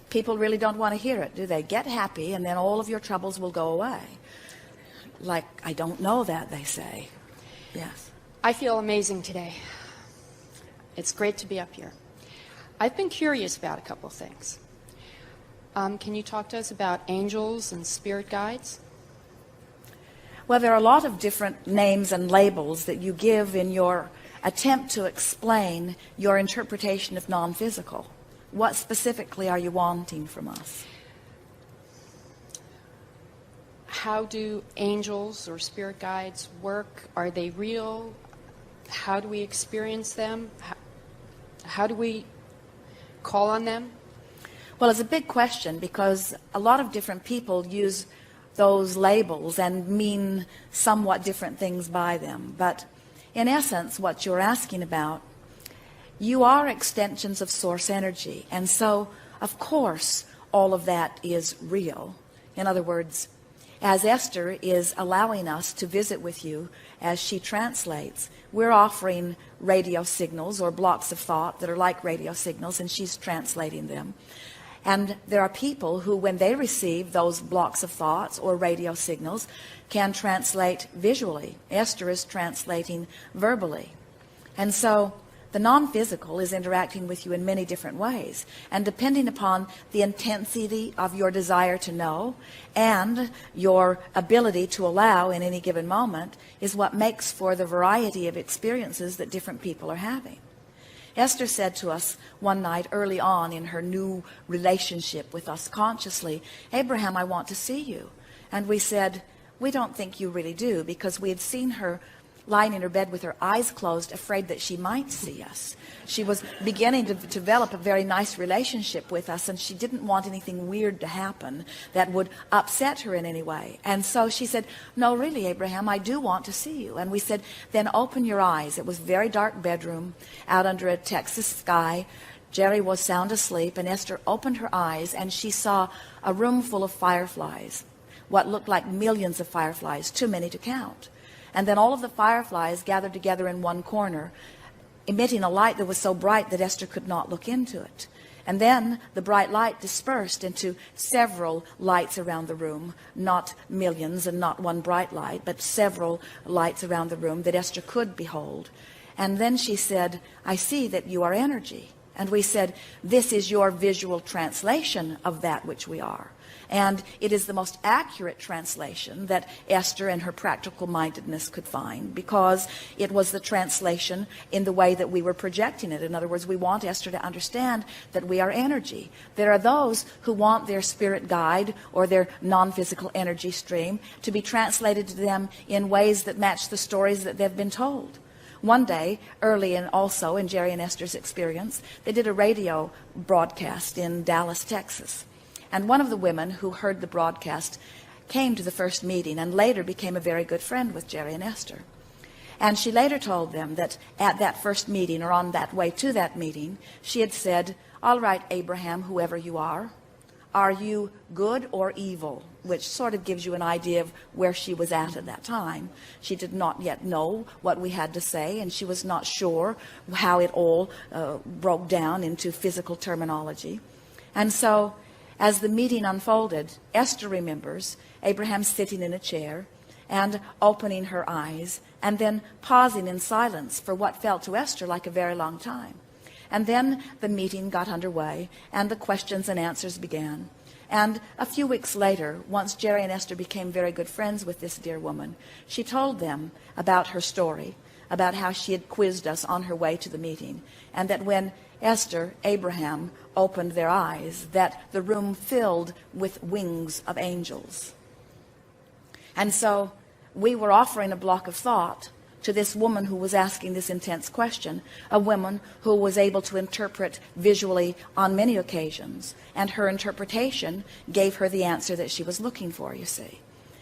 people really don't want to hear it, do they? Get happy and then all of your troubles will go away. Like, I don't know that, they say. Yes. I feel amazing today. It's great to be up here. I've been curious about a couple of things. Can you talk to us about angels and spirit guides? Well, there are a lot of different names and labels that you give in your attempt to explain your interpretation of non-physical. What specifically are you wanting from us? How do angels or spirit guides work? Are they real? How do we experience them? How do we call on them? Well, it's a big question because a lot of different people use those labels and mean somewhat different things by them. But in essence, what you're asking about, you are extensions of source energy. And so, of course, all of that is real. In other words, as Esther is allowing us to visit with you as she translates, we're offering radio signals or blocks of thought that are like radio signals, and she's translating them. And there are people who, when they receive those blocks of thoughts or radio signals, can translate visually. Esther is translating verbally. And so the non-physical is interacting with you in many different ways. And depending upon the intensity of your desire to know and your ability to allow in any given moment is what makes for the variety of experiences that different people are having. Esther said to us one night early on in her new relationship with us consciously, Abraham, I want to see you. And we said, we don't think you really do, because we had seen her lying in her bed with her eyes closed, afraid that she might see us. She was beginning to develop a very nice relationship with us, and she didn't want anything weird to happen that would upset her in any way. And so she said, no, really, Abraham, I do want to see you. And we said, then open your eyes. It was a very dark bedroom out under a Texas sky. Jerry was sound asleep, and Esther opened her eyes, and she saw a room full of fireflies, what looked like millions of fireflies, too many to count. And then all of the fireflies gathered together in one corner, emitting a light that was so bright that Esther could not look into it. And then the bright light dispersed into several lights around the room, not millions and not one bright light, but several lights around the room that Esther could behold. And then she said, I see that you are energy. And we said, this is your visual translation of that which we are. And it is the most accurate translation that Esther and her practical mindedness could find, because it was the translation in the way that we were projecting it. In other words, we want Esther to understand that we are energy. There are those who want their spirit guide or their non-physical energy stream to be translated to them in ways that match the stories that they've been told. One day, early and also in Jerry and Esther's experience, they did a radio broadcast in Dallas, Texas. And one of the women who heard the broadcast came to the first meeting and later became a very good friend with Jerry and Esther. And she later told them that at that first meeting, or on that way to that meeting, she had said, all right, Abraham, whoever you are you good or evil? Which sort of gives you an idea of where she was at that time. She did not yet know what we had to say, and she was not sure how it all broke down into physical terminology. And so, as the meeting unfolded, Esther remembers Abraham sitting in a chair and opening her eyes and then pausing in silence for what felt to Esther like a very long time. And then the meeting got underway and the questions and answers began. And a few weeks later, once Jerry and Esther became very good friends with this dear woman, she told them about her story, about how she had quizzed us on her way to the meeting, and that when Esther, Abraham, opened their eyes, that the room filled with wings of angels. And so we were offering a block of thought to this woman who was asking this intense question, a woman who was able to interpret visually on many occasions, and her interpretation gave her the answer that she was looking for, you see.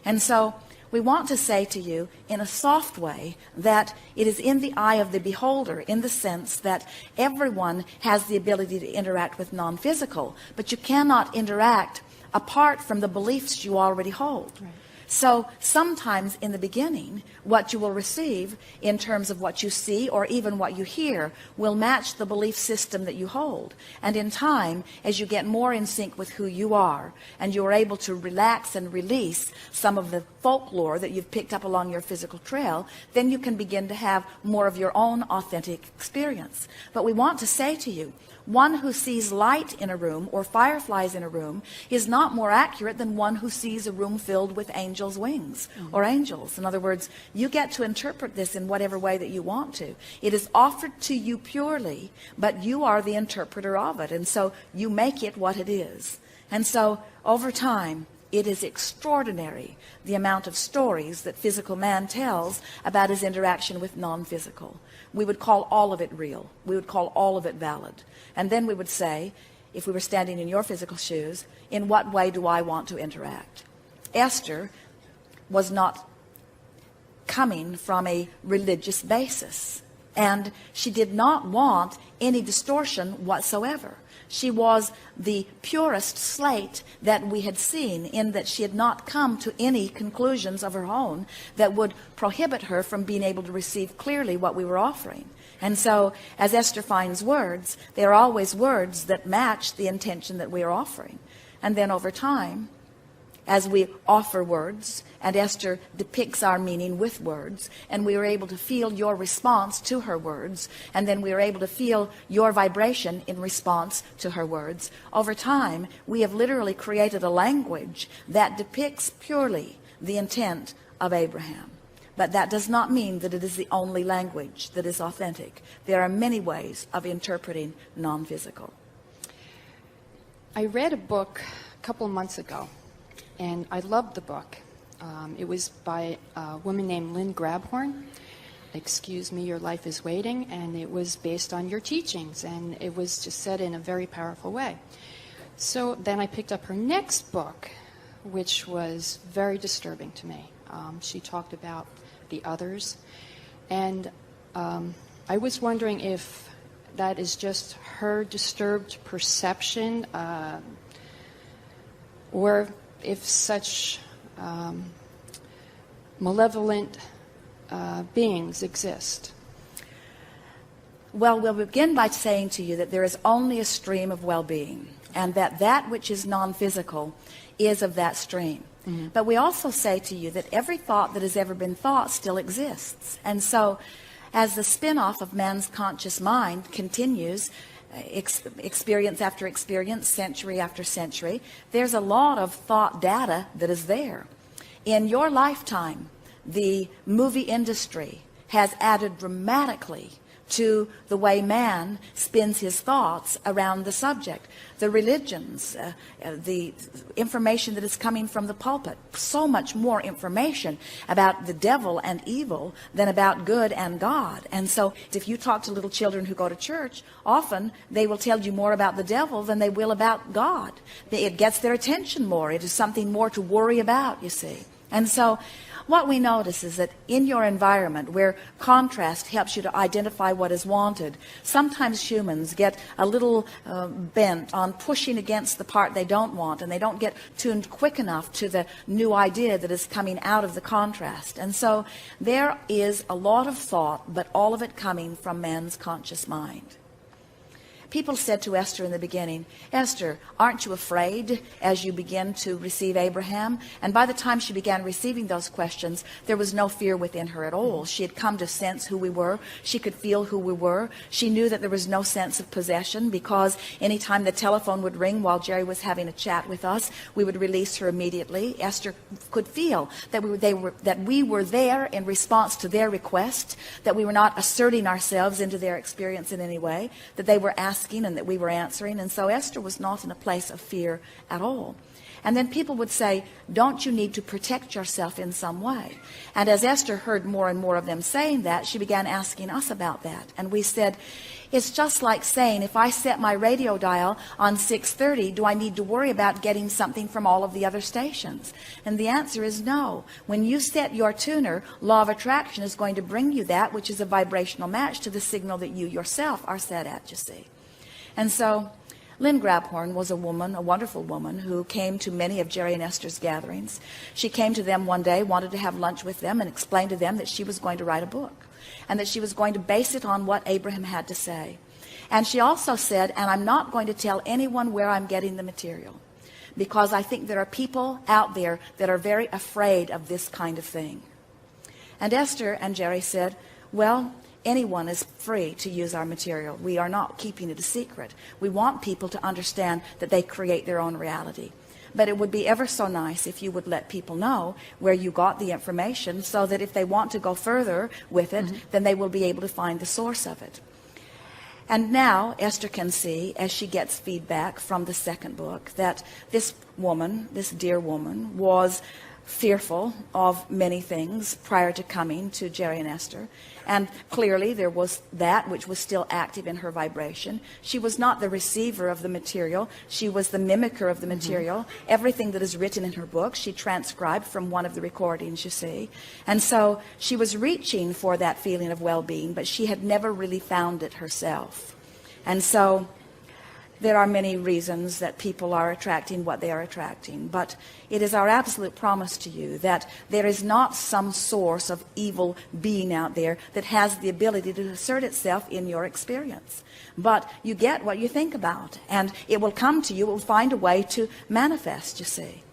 And so we want to say to you in a soft way that it is in the eye of the beholder, in the sense that everyone has the ability to interact with non-physical, but you cannot interact apart from the beliefs you already hold. Right. So sometimes in the beginning, what you will receive in terms of what you see or even what you hear will match the belief system that you hold. And in time, as you get more in sync with who you are, and you're able to relax and release some of the folklore that you've picked up along your physical trail, then you can begin to have more of your own authentic experience. But we want to say to you, one who sees light in a room or fireflies in a room is not more accurate than one who sees a room filled with angels' wings or angels. In other words, you get to interpret this in whatever way that you want to. It is offered to you purely, but you are the interpreter of it. And so you make it what it is. And so over time, it is extraordinary the amount of stories that physical man tells about his interaction with non-physical. We would call all of it real. We would call all of it valid. And then we would say, if we were standing in your physical shoes, in what way do I want to interact? Esther was not coming from a religious basis, and she did not want any distortion whatsoever. She was the purest slate that we had seen, in that she had not come to any conclusions of her own that would prohibit her from being able to receive clearly what we were offering. And so, as Esther finds words, they are always words that match the intention that we are offering. And then over time, as we offer words, and Esther depicts our meaning with words, and we are able to feel your response to her words, and then we are able to feel your vibration in response to her words. Over time, we have literally created a language that depicts purely the intent of Abraham. But that does not mean that it is the only language that is authentic. There are many ways of interpreting non-physical. I read a book a couple of months ago, and I loved the book. It was by a woman named Lynn Grabhorn. Excuse Me, Your Life is Waiting, and it was based on your teachings, and it was just said in a very powerful way. So then I picked up her next book, which was very disturbing to me. She talked about the others, and I was wondering if that is just her disturbed perception, or if such malevolent beings exist. Well, we'll begin by saying to you that there is only a stream of well-being, and that that which is non-physical is of that stream. Mm-hmm. But we also say to you that every thought that has ever been thought still exists. And so, as the spin-off of man's conscious mind continues, experience after experience, century after century, there's a lot of thought data that is there. In your lifetime, the movie industry has added dramatically to the way man spins his thoughts around the subject. The religions, the information that is coming from the pulpit, so much more information about the devil and evil than about good and God. And so if you talk to little children who go to church, often they will tell you more about the devil than they will about God. It gets their attention more. It is something more to worry about, you see. And so what we notice is that in your environment, where contrast helps you to identify what is wanted, sometimes humans get a little bent on pushing against the part they don't want, and they don't get tuned quick enough to the new idea that is coming out of the contrast. And so there is a lot of thought, but all of it coming from man's conscious mind. People said to Esther in the beginning, Esther, aren't you afraid as you begin to receive Abraham? And by the time she began receiving those questions, there was no fear within her at all. She had come to sense who we were. She could feel who we were. She knew that there was no sense of possession, because anytime the telephone would ring while Jerry was having a chat with us, we would release her immediately. Esther could feel that we were there in response to their request, that we were not asserting ourselves into their experience in any way, that they were asking and that we were answering. And so Esther was not in a place of fear at all. And then people would say, don't you need to protect yourself in some way? And as Esther heard more and more of them saying that, she began asking us about that. And we said, it's just like saying, if I set my radio dial on 630, do I need to worry about getting something from all of the other stations? And the answer is no. When you set your tuner, law of attraction is going to bring you that which is a vibrational match to the signal that you yourself are set at, you see. And so Lynn Grabhorn was a woman, a wonderful woman, who came to many of Jerry and Esther's gatherings. She came to them one day, wanted to have lunch with them, and explained to them that she was going to write a book, and that she was going to base it on what Abraham had to say. And she also said, and I'm not going to tell anyone where I'm getting the material, because I think there are people out there that are very afraid of this kind of thing. And Esther and Jerry said, well, anyone is free to use our material. We are not keeping it a secret. We want people to understand that they create their own reality. But it would be ever so nice if you would let people know where you got the information, so that if they want to go further with it, then they will be able to find the source of it. And now Esther can see, as she gets feedback from the second book, that this woman, this dear woman, was fearful of many things prior to coming to Jerry and Esther. And clearly there was that which was still active in her vibration. She was not the receiver of the material. She was the mimicker of the material. Everything that is written in her book, she transcribed from one of the recordings, you see. And so she was reaching for that feeling of well-being, but she had never really found it herself. And so there are many reasons that people are attracting what they are attracting, but it is our absolute promise to you that there is not some source of evil being out there that has the ability to assert itself in your experience. But you get what you think about, and it will come to you, it will find a way to manifest, you see.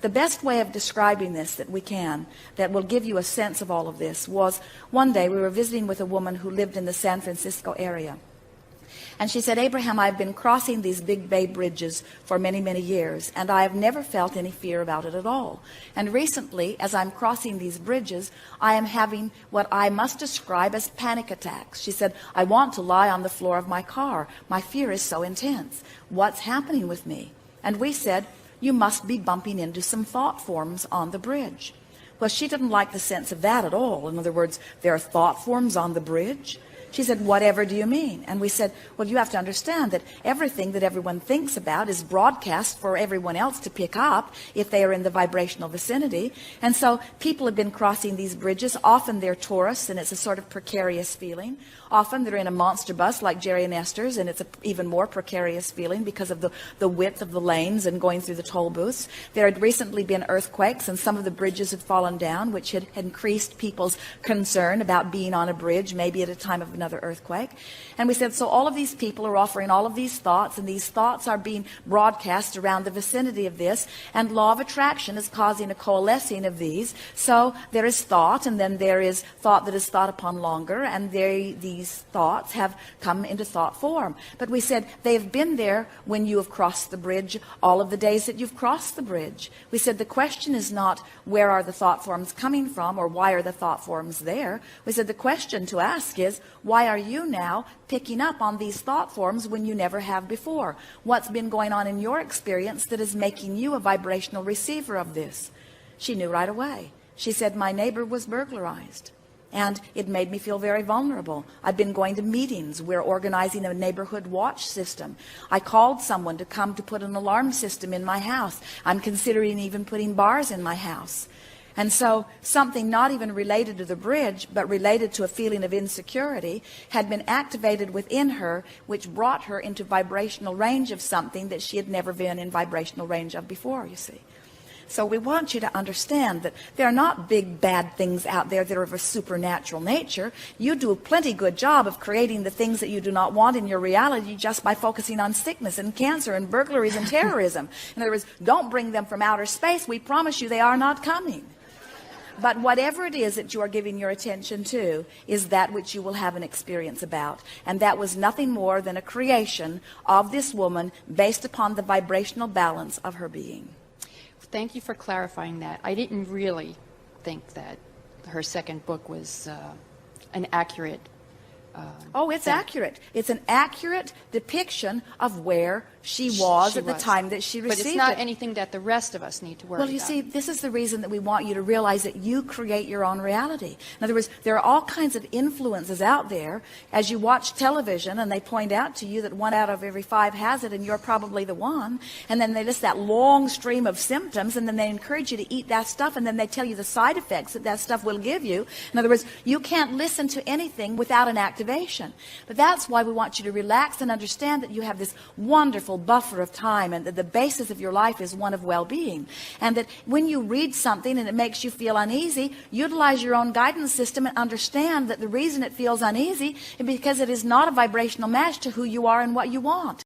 The best way of describing this that we can, that will give you a sense of all of this, was one day we were visiting with a woman who lived in the San Francisco area. And she said, Abraham, I've been crossing these big bay bridges for many, many years, and I have never felt any fear about it at all. And recently, as I'm crossing these bridges, I am having what I must describe as panic attacks. She said, I want to lie on the floor of my car. My fear is so intense. What's happening with me? And we said, you must be bumping into some thought forms on the bridge. Well, she didn't like the sense of that at all. In other words, there are thought forms on the bridge. She said, whatever do you mean? And we said, well, you have to understand that everything that everyone thinks about is broadcast for everyone else to pick up if they are in the vibrational vicinity. And so people have been crossing these bridges. Often they're tourists, and it's a sort of precarious feeling. Often they're in a monster bus like Jerry and Esther's, and it's an even more precarious feeling because of the width of the lanes and going through the toll booths. There had recently been earthquakes, and some of the bridges had fallen down, which had increased people's concern about being on a bridge, maybe at a time of another earthquake. And we said, so all of these people are offering all of these thoughts, and these thoughts are being broadcast around the vicinity of this, and law of attraction is causing a coalescing of these. So there is thought, and then there is thought that is thought upon longer, and these thoughts have come into thought form. But we said they have been there when you have crossed the bridge, all of the days that you've crossed the bridge. We said the question is not where are the thought forms coming from, or why are the thought forms there. We said the question to ask is, why are you now picking up on these thought forms when you never have before? What's been going on in your experience that is making you a vibrational receiver of this? She knew right away. She said, my neighbor was burglarized, and it made me feel very vulnerable. I've been going to meetings. We're organizing a neighborhood watch system. I called someone to come to put an alarm system in my house. I'm considering even putting bars in my house. And so something not even related to the bridge, but related to a feeling of insecurity, had been activated within her, which brought her into vibrational range of something that she had never been in vibrational range of before, you see. So we want you to understand that there are not big bad things out there that are of a supernatural nature. You do a plenty good job of creating the things that you do not want in your reality just by focusing on sickness and cancer and burglaries and terrorism. In other words, don't bring them from outer space. We promise you they are not coming. But whatever it is that you are giving your attention to is that which you will have an experience about. And that was nothing more than a creation of this woman based upon the vibrational balance of her being. Thank you for clarifying that. I didn't really think that her second book was an accurate Oh, it's accurate. It's an accurate depiction of where she was at the time that she received it. But it's not anything that the rest of us need to worry about. Well, you see, this is the reason that we want you to realize that you create your own reality. In other words, there are all kinds of influences out there as you watch television, and they point out to you that 1 out of every 5 has it, and you're probably the one. And then they list that long stream of symptoms, and then they encourage you to eat that stuff, and then they tell you the side effects that that stuff will give you. In other words, you can't listen to anything without an activation activation. But that's why we want you to relax and understand that you have this wonderful buffer of time, and that the basis of your life is one of well-being. And that when you read something and it makes you feel uneasy, utilize your own guidance system and understand that the reason it feels uneasy is because it is not a vibrational match to who you are and what you want.